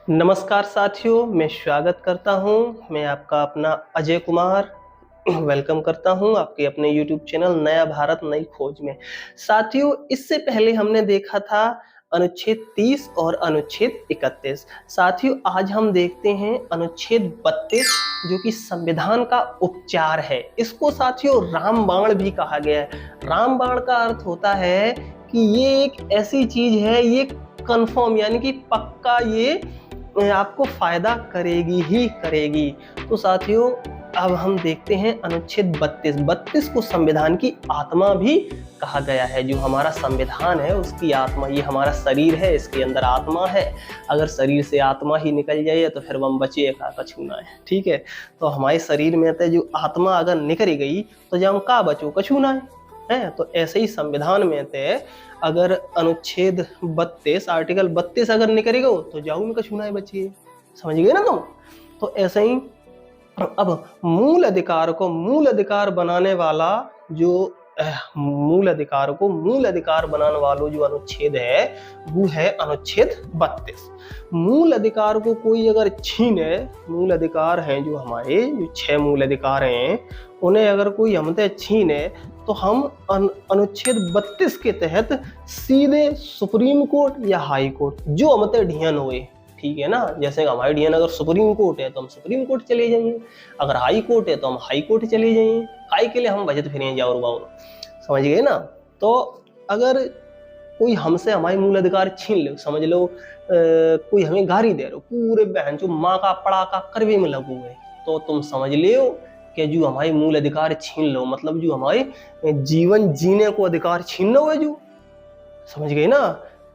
नमस्कार साथियों, मैं स्वागत करता हूं। मैं आपका अपना अजय कुमार वेलकम करता हूं आपके अपने यूट्यूब चैनल नया भारत नई खोज में। साथियों, इससे पहले हमने देखा था अनुच्छेद 30 और अनुच्छेद 31। साथियों, आज हम देखते हैं अनुच्छेद 32 जो कि संविधान का उपचार है। इसको साथियों रामबाण भी कहा गया है। रामबाण का अर्थ होता है कि ये एक ऐसी चीज है, ये कंफर्म यानी कि पक्का ये आपको फायदा करेगी ही करेगी। तो साथियों, अब हम देखते हैं अनुच्छेद 32 को संविधान की आत्मा भी कहा गया है। जो हमारा संविधान है उसकी आत्मा, ये हमारा शरीर है, इसके अंदर आत्मा है। अगर शरीर से आत्मा ही निकल जाए तो फिर हम बचे का कछू है। ठीक है, तो हमारे शरीर में जो आत्मा अगर निकल गई तो जब हम का बचो कछू ना है। तो ऐसे ही संविधान में अगर अनुच्छेद 32 आर्टिकल 32 अगर निकलेगा तो जाऊ में कछू ना बचिए। समझ गए ना तुम? तो ऐसे ही अब मूल अधिकार बनाने वाला जो मूल अधिकार बनाने वालों जो अनुच्छेद है वो है अनुच्छेद 32। मूल अधिकार को कोई अगर छीने, मूल अधिकार हैं जो हमारे जो 6 मूल अधिकार हैं, उन्हें अगर कोई हमसे छीने तो हम अनुच्छेद 32 के तहत सीधे सुप्रीम कोर्ट या हाई कोर्ट जो हमसे ढियन हुए, ठीक है ना। जैसे हमारे ढियन अगर सुप्रीम कोर्ट है तो हम सुप्रीम कोर्ट चले जाइए, अगर हाई कोर्ट है तो हम हाई कोर्ट चले जाइए। हाई के लिए हम बजट फिर जाओ बाओ, समझ गए ना। तो अगर कोई हमसे हमारे मूल अधिकार छीन ले, समझ लो कोई हमें गाली दे रहे हो, पूरे बहन जो माँ का पड़ा का करवे में लगू है, तो तुम समझ लियो कि जो हमारे मूल अधिकार छीन लो, मतलब जो हमारे जीवन जीने को अधिकार छीन लो है जो, समझ गए ना।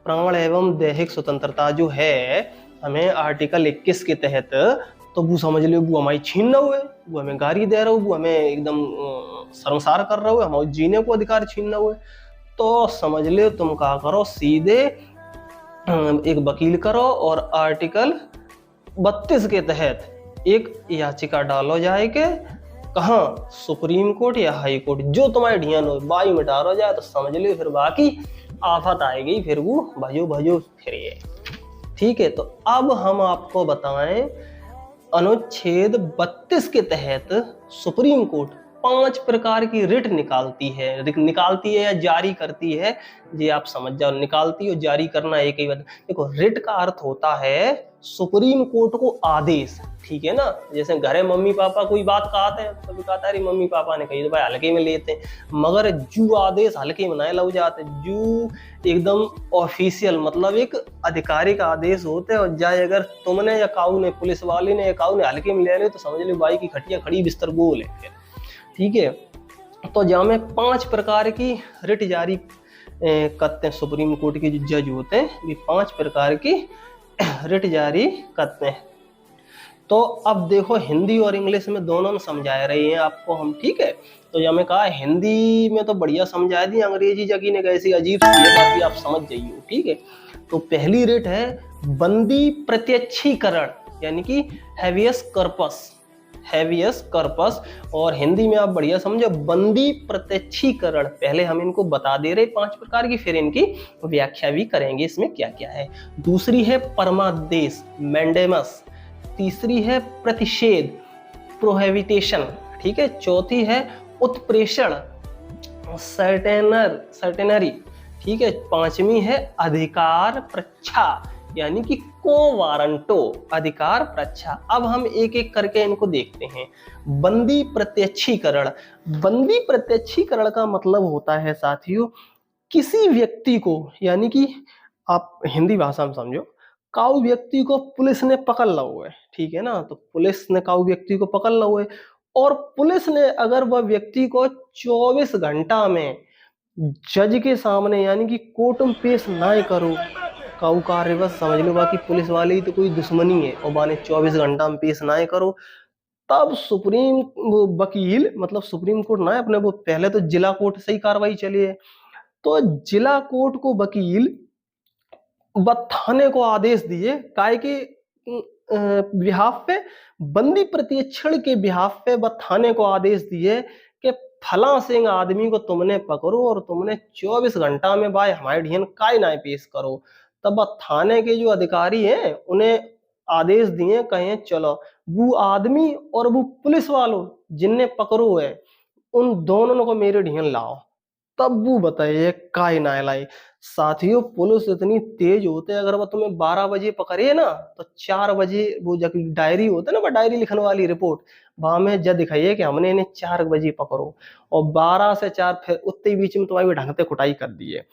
प्राण एवं दैहिक स्वतंत्रता जो है हमें आर्टिकल 21 के तहत, तो वो समझ लो वो हमारी छीन रहा है, वो हमें गाली दे रहा हो, वो हमें एकदम शर्मसार कर रहा हो, हमारे जीने को अधिकार छीन रहा है। तो समझ लो तुम क्या करो, सीधे एक वकील करो और आर्टिकल 32 के तहत एक याचिका डालो जाए के कहाँ, सुप्रीम कोर्ट या हाई कोर्ट, जो तुम्हारे ढियान हो बाई में डालो जाए। तो समझ लो फिर बाकी आफत आएगी, फिर वो भजो फिर ये। ठीक है, तो अब हम आपको बताएं अनुच्छेद 32 के तहत सुप्रीम कोर्ट 5 प्रकार की रिट निकालती है या जारी करती है। ये आप समझ जाओ, निकालती और जारी करना एक ही बात। देखो, रिट का अर्थ होता है सुप्रीम कोर्ट को आदेश, ठीक है ना। जैसे घरे मम्मी पापा कोई बात कहते हैं तो कहता है मम्मी पापा ने कही तो भाई हल्के में लेते हैं, मगर जो आदेश हल्के में ना लग जाते, जो एकदम ऑफिशियल मतलब एक आधिकारिक आदेश होते हैं, और जाए अगर तुमने या काऊ ने, पुलिस वाले ने या काऊ ने हल्के में ले रहे तो समझ लो बाई की खटिया खड़ी बिस्तर गोल है फिर। ठीक है, तो जहाँ में 5 प्रकार की रिट जारी करते हैं सुप्रीम कोर्ट के जो जज होते हैं, ये 5 प्रकार की रिट जारी करते हैं। तो अब देखो, हिंदी और इंग्लिश में दोनों में समझा रहे हैं आपको हम, ठीक है। तो जब मैं कहा हिंदी में तो बढ़िया समझा दी, अंग्रेजी जगह ने कैसी अजीब सी है, बाकी आप समझ जाइए, ठीक है। तो पहली रिट है बंदी प्रत्यक्षीकरण, यानी कि हैवियस कर्पस, और हिंदी में आप बढ़िया समझो बंदी प्रत्यक्षीकरण। पहले हम इनको बता दे रहे 5 प्रकार की, फिर इनकी व्याख्या भी करेंगे इसमें क्या क्या है। दूसरी है परमादेश, मैंडेमस। तीसरी है प्रतिषेध, प्रोहिबिटेशन, ठीक है। चौथी है उत्प्रेषण, सर्टेनरी, ठीक है। 5वीं है अधिकार प्रच्छा, यानी कि को वारंटो, अधिकार प्रच्छा। अब हम एक एक करके इनको देखते हैं। बंदी प्रत्यक्षीकरण का मतलब होता है साथियों, किसी व्यक्ति को, यानी कि आप हिंदी भाषा में समझो, काऊ व्यक्ति को पुलिस ने पकड़ ला हुआ है, ठीक है ना। तो पुलिस ने काऊ व्यक्ति को पकड़ ला हुआ है, और पुलिस ने अगर वह व्यक्ति को 24 घंटा में जज के सामने यानी कि कोर्ट में पेश ना करो, काऊ कार्य बस समझ लो, बाकी पुलिस वाले ही तो कोई दुश्मनी है, और बाने 24 घंटा में पेश ना करो, तब सुप्रीम वकील, मतलब सुप्रीम कोर्ट ना अपने वो पहले तो जिला कोर्ट से ही कार्रवाई चली है, तो जिला कोर्ट को वकील थाने को आदेश दिए काय के बिहाफ पे, बंदी प्रत्यक्षण के बिहाफ पे थाने को आदेश दिए कि फला सिंह आदमी को तुमने पकड़ो और तुमने 24 घंटा में भाई हमारे ढियन काय ना पेश करो। तब थाने के जो अधिकारी हैं उन्हें आदेश दिए, कहे चलो वो आदमी और वो पुलिस वालों जिनने पकड़ो है उन दोनों को मेरे ढीन लाओ। तब वो बताइए काय ना लाई। साथियों पुलिस इतनी तेज होते है, अगर वो तुम्हें 12 बजे पकड़े ना तो 4 बजे वो जब डायरी होता है ना, वो डायरी लिखने वाली रिपोर्ट, वहां में जब दिखाइए कि हमने इन्हें 4 बजे पकड़ो और 12 से 4 फिर उतने बीच में तुम्हारी ढंग से कुटाई कर दी है।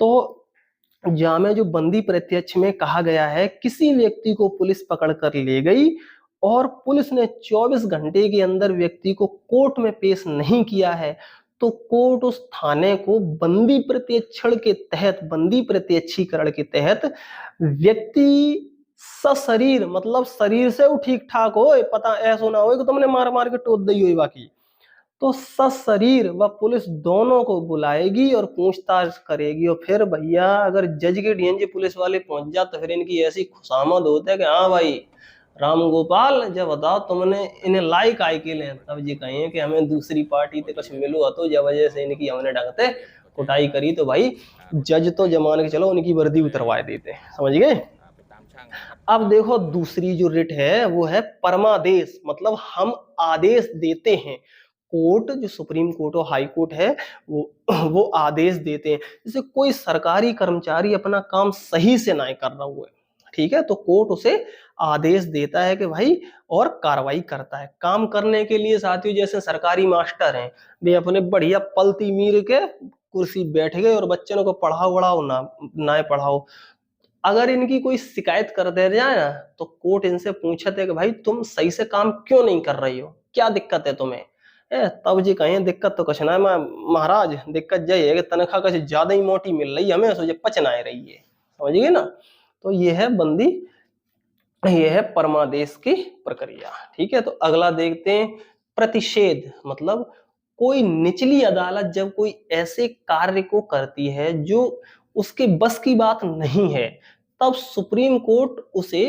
तो जामे जो बंदी प्रत्यक्ष में कहा गया है, किसी व्यक्ति को पुलिस पकड़ कर ले गई और पुलिस ने 24 घंटे के अंदर व्यक्ति को कोर्ट में पेश नहीं किया है, तो कोर्ट उस थाने को बंदी प्रत्यक्षण के तहत, बंदी प्रत्यक्षीकरण के तहत व्यक्ति सशरीर, मतलब शरीर से वो ठीक ठाक हो, पता ऐसा ना हो कि तुमने मार मार के टोट दी हुई बाकी, तो सशरीर व पुलिस दोनों को बुलाएगी और पूछताछ करेगी। और फिर भैया अगर जज के डीएनजी पुलिस वाले पहुंच जाते तो फिर इनकी ऐसी खुशामद होती है कि हाँ भाई राम गोपाल, जब बताओ तुमने इन्हें लाइक आय के लिए, तब जी कहें कि हमें दूसरी पार्टी से कुछ मिलो तो जब वजह से इनकी हमने ढंग से कुटाई करी, तो भाई जज तो जमान के चलो उनकी वर्दी उतरवा देते, समझ गए। अब देखो दूसरी जो रिट है वो है परमादेश, मतलब हम आदेश देते हैं। कोर्ट जो सुप्रीम कोर्ट और हाई कोर्ट है वो आदेश देते हैं। जैसे कोई सरकारी कर्मचारी अपना काम सही से ना कर रहा हुआ है, ठीक है, तो कोर्ट उसे आदेश देता है कि भाई, और कार्रवाई करता है। काम करने के लिए साथियों जैसे सरकारी मास्टर हैं, वे अपने बढ़िया पलती मीर के कुर्सी बैठ गए और बच्चों को पढ़ाओ वढ़ाओ ना पढ़ाओ, अगर इनकी कोई शिकायत कर दे जाए ना तो कोर्ट इनसे पूछते है कि भाई तुम सही से काम क्यों नहीं कर रही हो, क्या दिक्कत है तुम्हें। तब जी कहें दिक्कत तो कुछ ना है महाराज, दिक्कत यही है कि तनख्वाह कुछ ज्यादा ही मोटी मिल रही है हमें, सोचे पचना रही है, समझिए ना। तो ये है बंदी, ये है परमादेश की प्रक्रिया, ठीक है। तो अगला देखते हैं प्रतिषेध, मतलब कोई निचली अदालत जब कोई ऐसे कार्य को करती है जो उसके बस की बात नहीं है, तब सुप्रीम कोर्ट उसे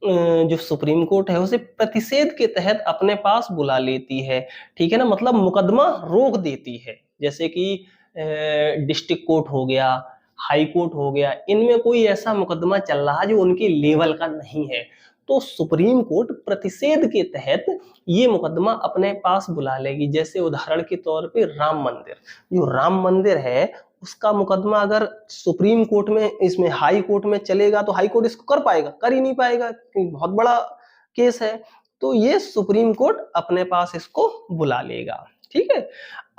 जो सुप्रीम कोर्ट है उसे प्रतिषेध के तहत अपने पास बुला लेती है, ठीक है ना, मतलब मुकदमा रोक देती है। जैसे कि डिस्ट्रिक्ट कोर्ट हो गया, हाई कोर्ट हो गया, इनमें कोई ऐसा मुकदमा चल रहा है जो उनके लेवल का नहीं है, तो सुप्रीम कोर्ट प्रतिषेध के तहत ये मुकदमा अपने पास बुला लेगी। जैसे उदाहरण के तौर पे राम मंदिर, जो राम मंदिर है उसका मुकदमा अगर सुप्रीम कोर्ट में, इसमें हाई कोर्ट में चलेगा तो हाई कोर्ट इसको कर पाएगा, कर ही नहीं पाएगा क्योंकि बहुत बड़ा केस है, तो ये सुप्रीम कोर्ट अपने पास इसको बुला लेगा, ठीक है।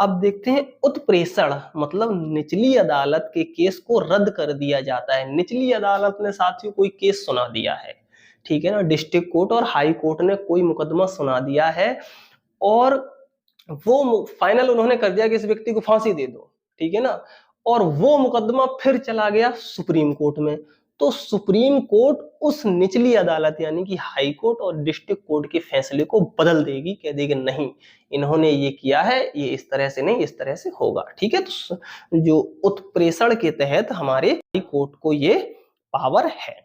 अब देखते हैं उत्प्रेषण, मतलब निचली अदालत के केस को रद्द कर दिया जाता है। निचली अदालत ने साथियों कोई केस सुना दिया है, ठीक है ना, डिस्ट्रिक्ट कोर्ट और हाई कोर्ट ने कोई मुकदमा सुना दिया है और वो फाइनल उन्होंने कर दिया कि इस व्यक्ति को फांसी दे दो, ठीक है ना, और वो मुकदमा फिर चला गया सुप्रीम कोर्ट में, तो सुप्रीम कोर्ट उस निचली अदालत यानी कि हाई कोर्ट और डिस्ट्रिक्ट कोर्ट के फैसले को बदल देगी, कह देगी नहीं इन्होंने ये किया है, ये इस तरह से नहीं, इस तरह से होगा, ठीक है। तो जो उत्प्रेषण के तहत हमारे हाई कोर्ट को ये पावर है।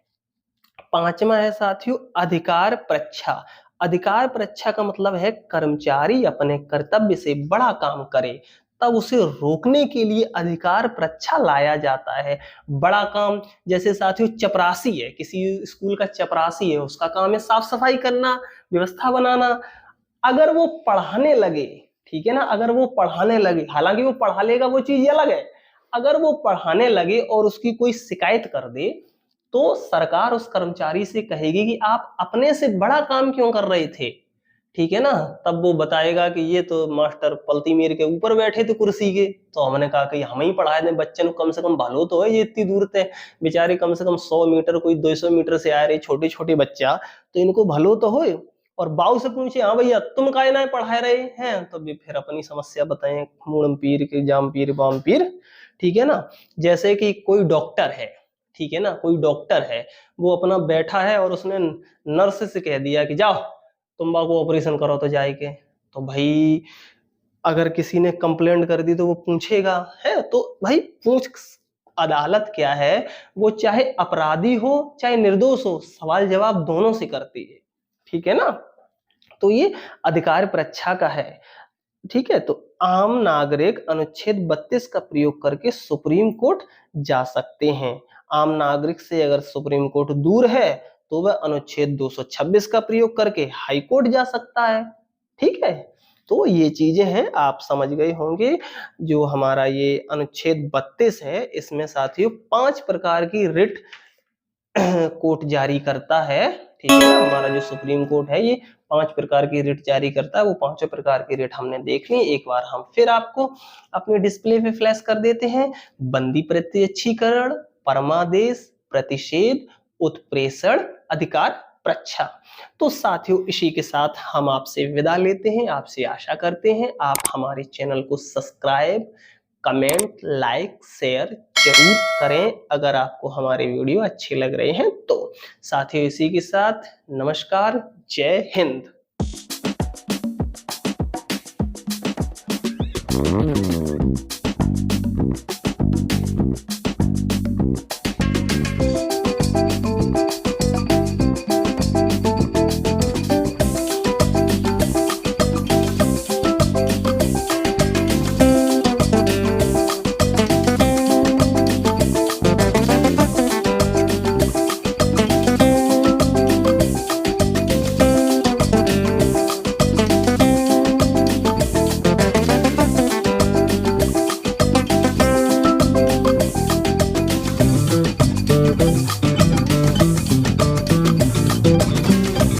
पांचवा है साथियों अधिकार परीक्षा। अधिकार परीक्षा का मतलब है कर्मचारी अपने कर्तव्य से बड़ा काम करे तब उसे रोकने के लिए अधिकार परीक्षा लाया जाता है। बड़ा काम जैसे साथियों चपरासी है, किसी स्कूल का चपरासी है, उसका काम है साफ सफाई करना, व्यवस्था बनाना। अगर वो पढ़ाने लगे, ठीक है ना, अगर वो पढ़ाने लगे, हालांकि वो पढ़ा लेगा वो चीज अलग है, अगर वो पढ़ाने लगे और उसकी कोई शिकायत कर दे तो सरकार उस कर्मचारी से कहेगी कि आप अपने से बड़ा काम क्यों कर रहे थे, ठीक है ना। तब वो बताएगा कि ये तो मास्टर पलती मेर के ऊपर बैठे थे कुर्सी के, तो हमने कहा कि हम ही पढ़ाए थे बच्चे को, कम से कम भालो तो है, ये इतनी दूर थे बेचारे, कम से कम 100 मीटर कोई 200 मीटर से आ रहे छोटे छोटे बच्चा, तो इनको भलो तो हो। और बाऊ से पूछे हाँ भैया तुम काहे ना पढ़ा रहे हैं, तो भी फिर अपनी समस्या बताएं, मूड़म पीर के जाम पीर बाम पीर, ठीक है ना। जैसे कि कोई डॉक्टर है, ठीक है ना, कोई डॉक्टर है वो अपना बैठा है और उसने नर्स से कह दिया कि जाओ तुम्बाकू ऑपरेशन करो तो जाएके, तो भाई अगर किसी ने कंप्लेंट कर दी तो वो पूछेगा है, तो भाई पूछ, अदालत क्या है वो चाहे अपराधी हो चाहे निर्दोष हो सवाल जवाब दोनों से करती है, ठीक है ना। तो ये अधिकार परीक्षा का है, ठीक है। तो आम नागरिक अनुच्छेद 32 का प्रयोग करके सुप्रीम कोर्ट जा सकते हैं। आम नागरिक से अगर सुप्रीम कोर्ट दूर है तो वह अनुच्छेद 226 का प्रयोग करके हाई कोर्ट जा सकता है। ठीक है, तो ये चीजें हैं, आप समझ गए होंगे। जो हमारा ये अनुच्छेद 32 है, इसमें साथियों 5 प्रकार की रिट कोर्ट जारी करता है। ठीक है ना, हमारा जो सुप्रीम कोर्ट है ये 5 प्रकार की रिट जारी करता है। वो पांचों प्रकार की रिट हमने देख ली, एक बार हम फिर आपको अपने डिस्प्ले पे फ्लैश कर देते हैं। बंदी प्रत्यक्षीकरण, परमादेश, प्रतिषेध, उत्प्रेषण, अधिकार प्रच्छा। तो साथियों इसी के साथ हम आपसे विदा लेते हैं। आपसे आशा करते हैं आप हमारे चैनल को सब्सक्राइब, कमेंट, लाइक, शेयर जरूर करें अगर आपको हमारे वीडियो अच्छे लग रहे हैं तो। साथियों इसी के साथ नमस्कार, जय हिंद।